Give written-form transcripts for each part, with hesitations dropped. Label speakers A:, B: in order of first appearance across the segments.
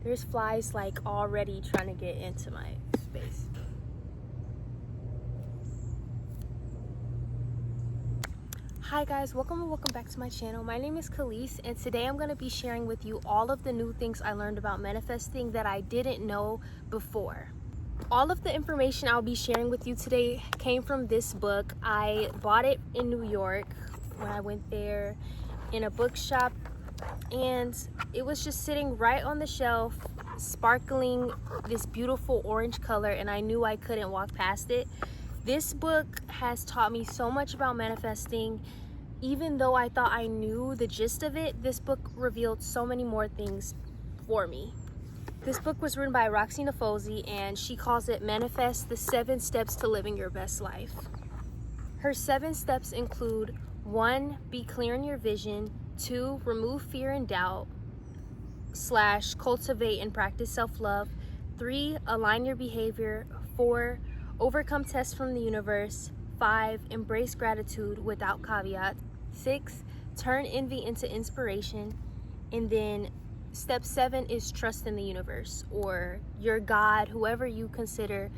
A: There's flies like already trying to get into my space. Hi guys, welcome back to my channel. My name is Khalees, and today I'm going to be sharing with you all of the new things I learned about manifesting that I didn't know before. All of the information I'll be sharing with you today came from this book. I bought it in New York when I went there in a bookshop, and it was just sitting right on the shelf, sparkling this beautiful orange color, and I knew I couldn't walk past it. This book has taught me so much about manifesting. Even though I thought I knew the gist of it, this book revealed so many more things for me. This book was written by Roxie Nafouzi, and she calls it Manifest: The 7 Steps to Living Your Best Life. Her 7 steps include 1. Be clear in your vision. 2. Remove fear and doubt / cultivate and practice self-love. 3. Align your behavior. 4. Overcome tests from the universe. 5. Embrace gratitude without caveat. 6. Turn envy into inspiration. And then step 7 is trust in the universe, or your God, whoever you consider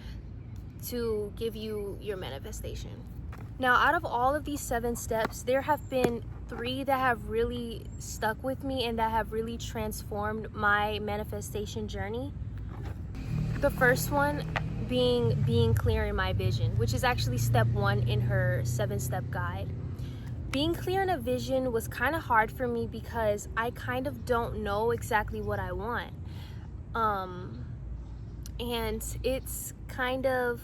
A: to give you your manifestation. Now, out of all of these 7 steps, there have been 3 that have really stuck with me and that have really transformed my manifestation journey. The first one being clear in my vision, which is actually step 1 in her 7-step guide. Being clear in a vision was kind of hard for me because I kind of don't know exactly what I want. And it's kind of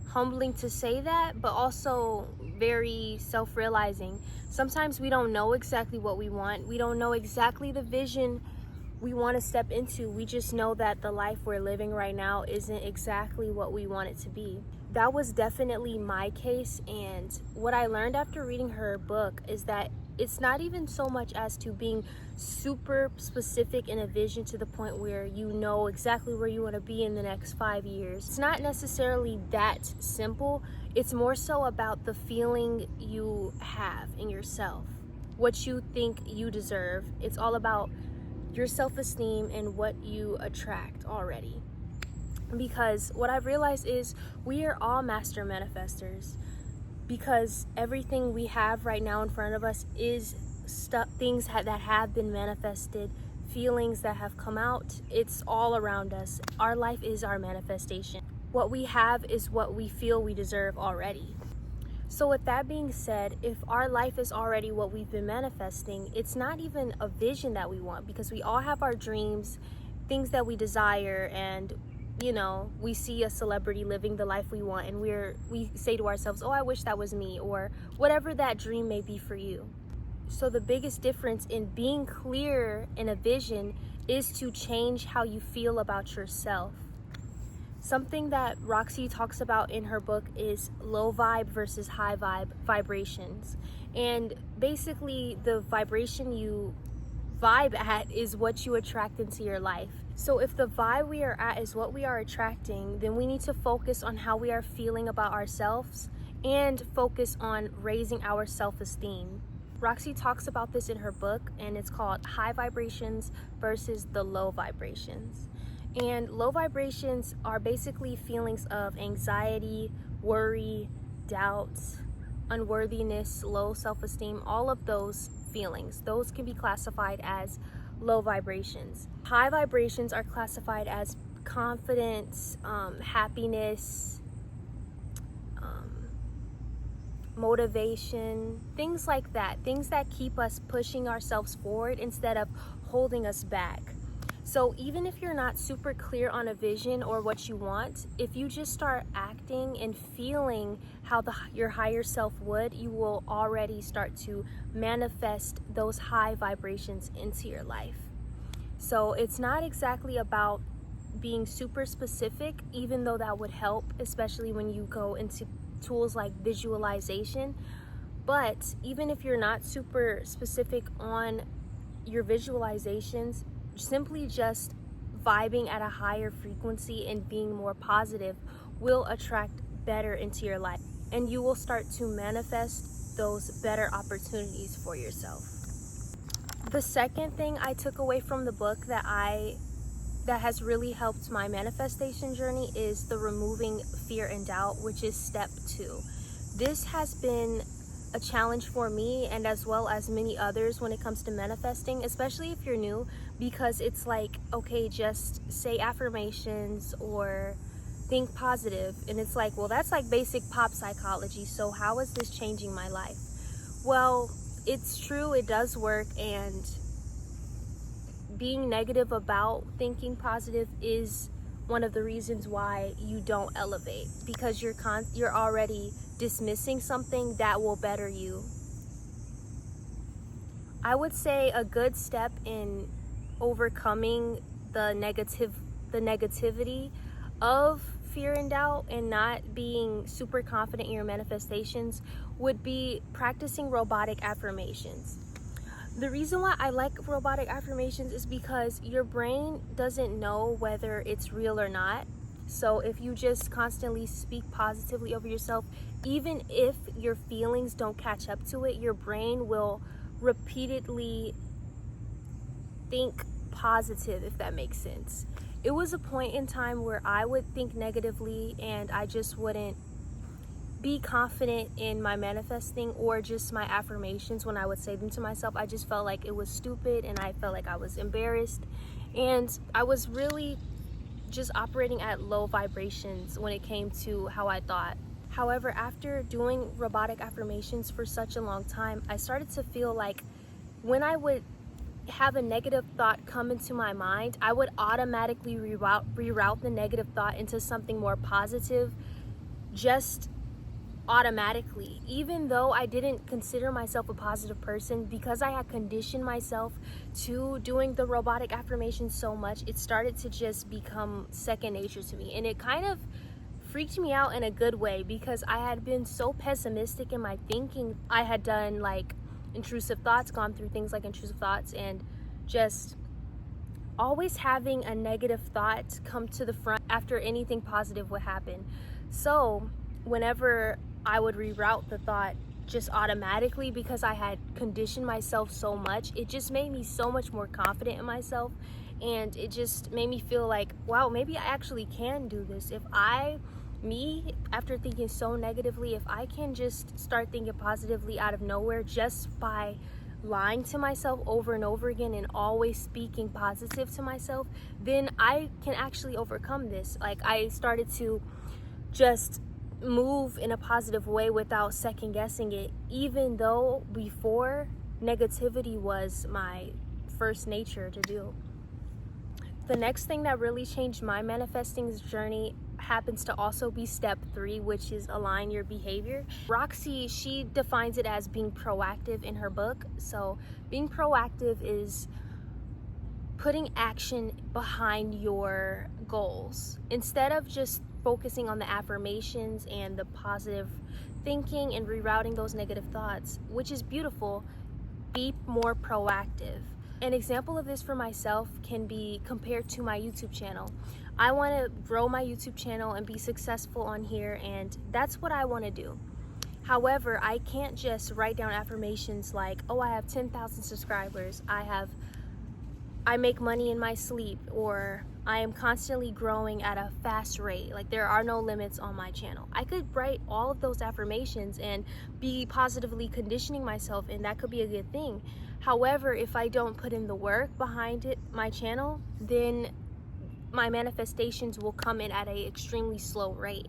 A: humbling to say that, but also very self-realizing. Sometimes we don't know exactly what we want. We don't know exactly the vision we want to step into. We just know that the life we're living right now isn't exactly what we want it to be. That was definitely my case, and what I learned after reading her book is that it's not even so much as to being super specific in a vision to the point where you know exactly where you want to be in the next 5 years. It's not necessarily that simple. It's more so about the feeling you have in yourself, what you think you deserve. It's all about your self-esteem and what you attract already. Because what I've realized is we are all master manifestors, because everything we have right now in front of us is things that have been manifested, feelings that have come out. It's all around us. Our life is our manifestation. What we have is what we feel we deserve already. So with that being said, if our life is already what we've been manifesting, it's not even a vision that we want, because we all have our dreams, things that we desire, and we see a celebrity living the life we want, and we say to ourselves, oh, I wish that was me, or whatever that dream may be for you. So the biggest difference in being clear in a vision is to change how you feel about yourself. Something that Roxie talks about in her book is low vibe versus high vibe vibrations. And basically the vibration you vibe at is what you attract into your life. So if the vibe we are at is what we are attracting, then we need to focus on how we are feeling about ourselves and focus on raising our self-esteem. Roxie talks about this in her book, and it's called High Vibrations versus the Low Vibrations. And low vibrations are basically feelings of anxiety, worry, doubt, unworthiness, low self-esteem, all of those feelings. Those can be classified as low vibrations. High vibrations are classified as confidence, happiness, motivation, things like that. Things that keep us pushing ourselves forward instead of holding us back. So even if you're not super clear on a vision or what you want, if you just start acting and feeling how your higher self would, you will already start to manifest those high vibrations into your life. So it's not exactly about being super specific, even though that would help, especially when you go into tools like visualization. But even if you're not super specific on your visualizations, simply just vibing at a higher frequency and being more positive will attract better into your life, and you will start to manifest those better opportunities for yourself. The second thing I took away from the book that I that has really helped my manifestation journey is the removing fear and doubt, which is step 2. This has been a challenge for me and as well as many others when it comes to manifesting, especially if you're new, because it's like, okay, just say affirmations or think positive, and it's like, well, that's like basic pop psychology, so how is this changing my life? Well, it's true, it does work, and being negative about thinking positive is one of the reasons why you don't elevate, because you're already dismissing something that will better you. I would say a good step in overcoming the negativity of fear and doubt and not being super confident in your manifestations would be practicing robotic affirmations. The reason why I like robotic affirmations is because your brain doesn't know whether it's real or not. So if you just constantly speak positively over yourself, even if your feelings don't catch up to it, your brain will repeatedly think positive, if that makes sense. It was a point in time where I would think negatively and I just wouldn't be confident in my manifesting or just my affirmations when I would say them to myself. I just felt like it was stupid and I felt like I was embarrassed, and I was really just operating at low vibrations when it came to how I thought. However, after doing robotic affirmations for such a long time, I started to feel like when I would have a negative thought come into my mind, I would automatically reroute the negative thought into something more positive, just automatically, even though I didn't consider myself a positive person. Because I had conditioned myself to doing the robotic affirmations so much, it started to just become second nature to me, and it kind of freaked me out in a good way, because I had been so pessimistic in my thinking. I had done like intrusive thoughts, gone through things like intrusive thoughts, and just always having a negative thought come to the front after anything positive would happen. So whenever I would reroute the thought just automatically, because I had conditioned myself so much, it just made me so much more confident in myself, and it just made me feel like, wow, maybe I actually can do this. After thinking so negatively, if I can just start thinking positively out of nowhere just by lying to myself over and over again and always speaking positive to myself, then I can actually overcome this. Like, I started to just move in a positive way without second guessing it, even though before negativity was my first nature to do. The next thing that really changed my manifesting journey happens to also be step 3, which is align your behavior. Roxy, she defines it as being proactive in her book. So being proactive is putting action behind your goals. Instead of just focusing on the affirmations and the positive thinking and rerouting those negative thoughts, which is beautiful, be more proactive. An example of this for myself can be compared to my YouTube channel. I want to grow my YouTube channel and be successful on here, and that's what I want to do. However, I can't just write down affirmations like, oh, I have 10,000 subscribers, I make money in my sleep, or I am constantly growing at a fast rate. Like, there are no limits on my channel. I could write all of those affirmations and be positively conditioning myself, and that could be a good thing. However, if I don't put in the work behind my channel, then my manifestations will come in at an extremely slow rate.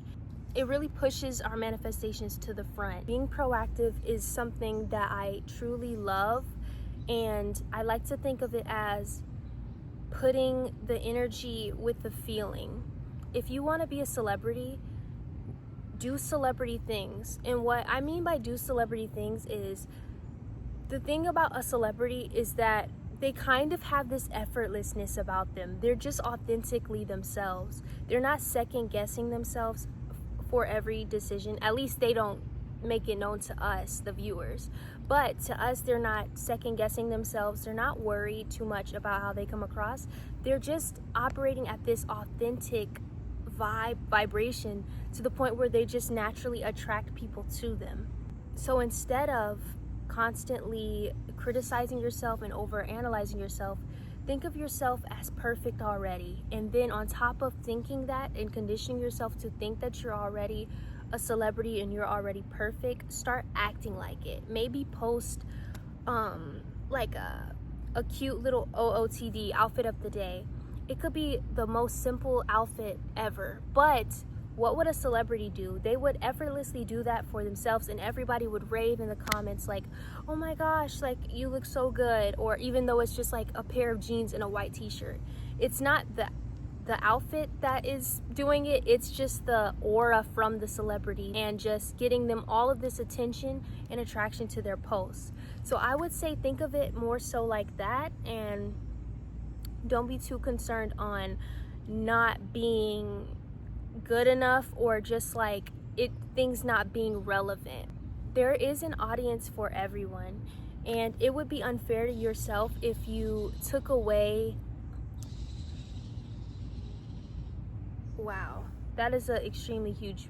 A: It really pushes our manifestations to the front. Being proactive is something that I truly love, and I like to think of it as putting the energy with the feeling. If you want to be a celebrity, do celebrity things. And what I mean by do celebrity things is, the thing about a celebrity is that they kind of have this effortlessness about them. They're just authentically themselves. They're not second guessing themselves for every decision. At least they don't make it known to us, the viewers. But to us, they're not second guessing themselves. They're not worried too much about how they come across. They're just operating at this authentic vibration to the point where they just naturally attract people to them. So instead of constantly criticizing yourself and over analyzing yourself, Think of yourself as perfect already. And then on top of thinking that and conditioning yourself to think that you're already a celebrity and you're already perfect, start acting like it. Maybe post like a cute little OOTD, outfit of the day. It could be the most simple outfit ever, but what would a celebrity do? They would effortlessly do that for themselves, and everybody would rave in the comments like, oh my gosh, like you look so good. Or even though it's just like a pair of jeans and a white t-shirt, it's not the outfit that is doing it, it's just the aura from the celebrity and just getting them all of this attention and attraction to their posts. So I would say think of it more so like that, and don't be too concerned on not being good enough or just like things not being relevant. There is an audience for everyone, and it would be unfair to yourself if you took away. Wow, that is an extremely huge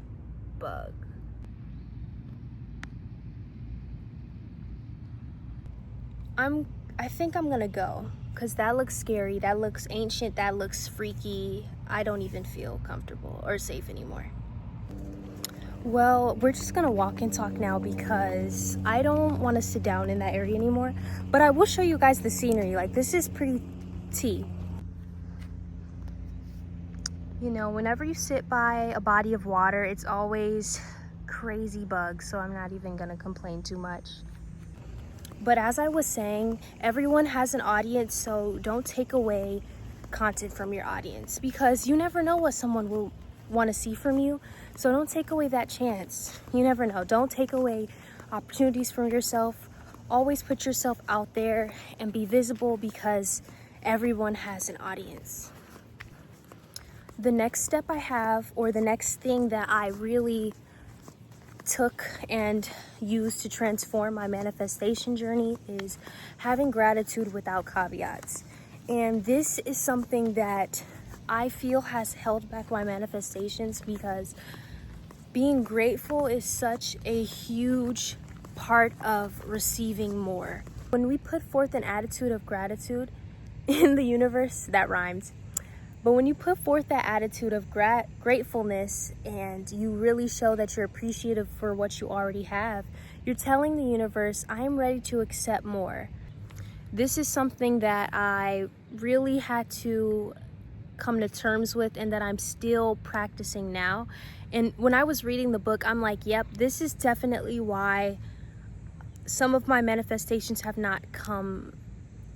A: bug. I think I'm gonna go, because that looks scary, that looks ancient, that looks freaky. I don't even feel comfortable or safe anymore. Well, we're just gonna walk and talk now because I don't want to sit down in that area anymore. But I will show you guys the scenery. Like, this is pretty tea. You know, whenever you sit by a body of water, it's always crazy bugs, so I'm not even gonna complain too much. But as I was saying, everyone has an audience, so don't take away content from your audience, because you never know what someone will want to see from you. So don't take away that chance. You never know. Don't take away opportunities from yourself. Always put yourself out there and be visible, because everyone has an audience. The next step I have, or the next thing that I really took and used to transform my manifestation journey, is having gratitude without caveats. And this is something that I feel has held back my manifestations, because being grateful is such a huge part of receiving more. When we put forth an attitude of gratitude in the universe, that rhymes. But when you put forth that attitude of gratefulness, and you really show that you're appreciative for what you already have, you're telling the universe, I am ready to accept more. This is something that I really had to come to terms with, and that I'm still practicing now. And when I was reading the book, I'm like, yep, this is definitely why some of my manifestations have not come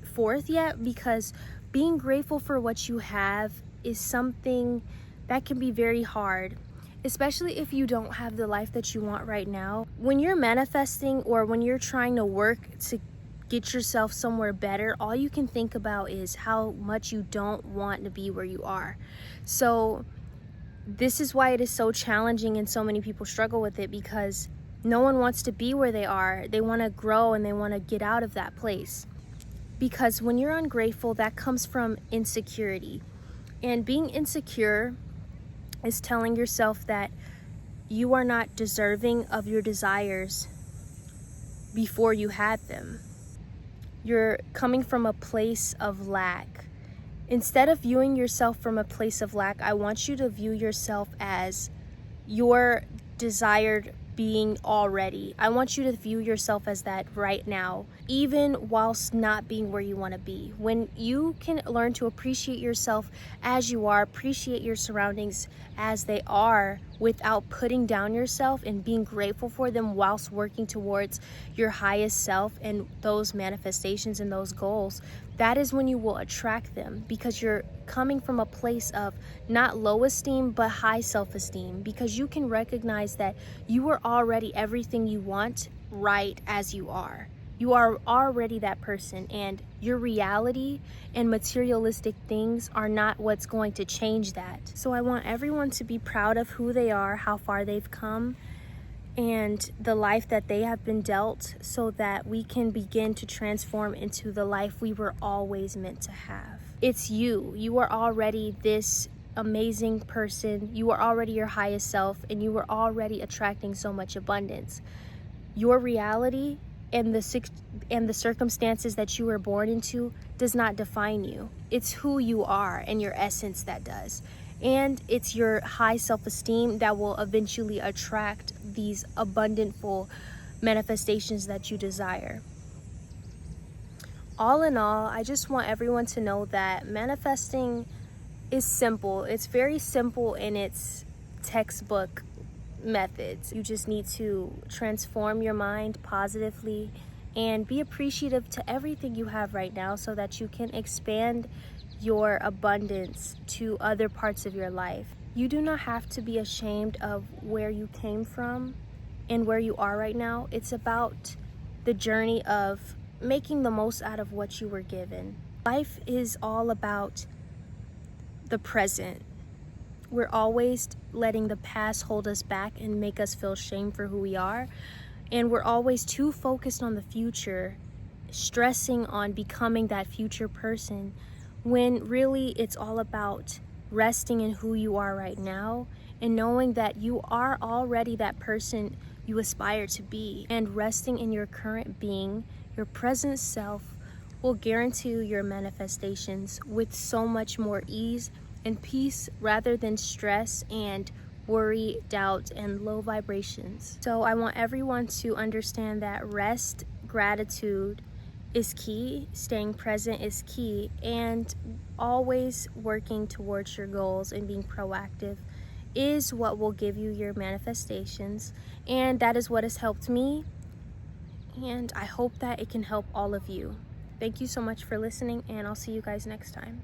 A: forth yet, because being grateful for what you have is something that can be very hard, especially if you don't have the life that you want right now. When you're manifesting, or when you're trying to work to get yourself somewhere better, all you can think about is how much you don't want to be where you are. So this is why it is so challenging, and so many people struggle with it, because no one wants to be where they are. They want to grow, and they want to get out of that place. Because when you're ungrateful, that comes from insecurity. And being insecure is telling yourself that you are not deserving of your desires before you had them. You're coming from a place of lack. Instead of viewing yourself from a place of lack, I want you to view yourself as your desired being already. I want you to view yourself as that right now, even whilst not being where you want to be. When you can learn to appreciate yourself as you are, appreciate your surroundings as they are, without putting down yourself, and being grateful for them whilst working towards your highest self and those manifestations and those goals, that is when you will attract them, because you're coming from a place of not low esteem but high self-esteem, because you can recognize that you are already everything you want right as you are. You are already that person, and your reality and materialistic things are not what's going to change that. So I want everyone to be proud of who they are, how far they've come, and the life that they have been dealt, so that we can begin to transform into the life we were always meant to have. It's you. You are already this amazing person. You are already your highest self, and you are already attracting so much abundance. Your reality and the circumstances that you were born into does not define you. It's who you are and your essence that does. And it's your high self-esteem that will eventually attract these abundantful manifestations that you desire. All in all, I just want everyone to know that manifesting is simple. It's very simple in its textbook methods. You just need to transform your mind positively and be appreciative to everything you have right now so that you can expand your abundance to other parts of your life. You do not have to be ashamed of where you came from and where you are right now. It's about the journey of making the most out of what you were given. Life is all about the present. We're always letting the past hold us back and make us feel shame for who we are. And we're always too focused on the future, stressing on becoming that future person, when really it's all about resting in who you are right now and knowing that you are already that person you aspire to be. And resting in your current being, your present self, will guarantee your manifestations with so much more ease and peace rather than stress and worry, doubt, and low vibrations. So I want everyone to understand that rest, gratitude is key, staying present is key, and always working towards your goals and being proactive is what will give you your manifestations. And that is what has helped me, and I hope that it can help all of you. Thank you so much for listening, and I'll see you guys next time.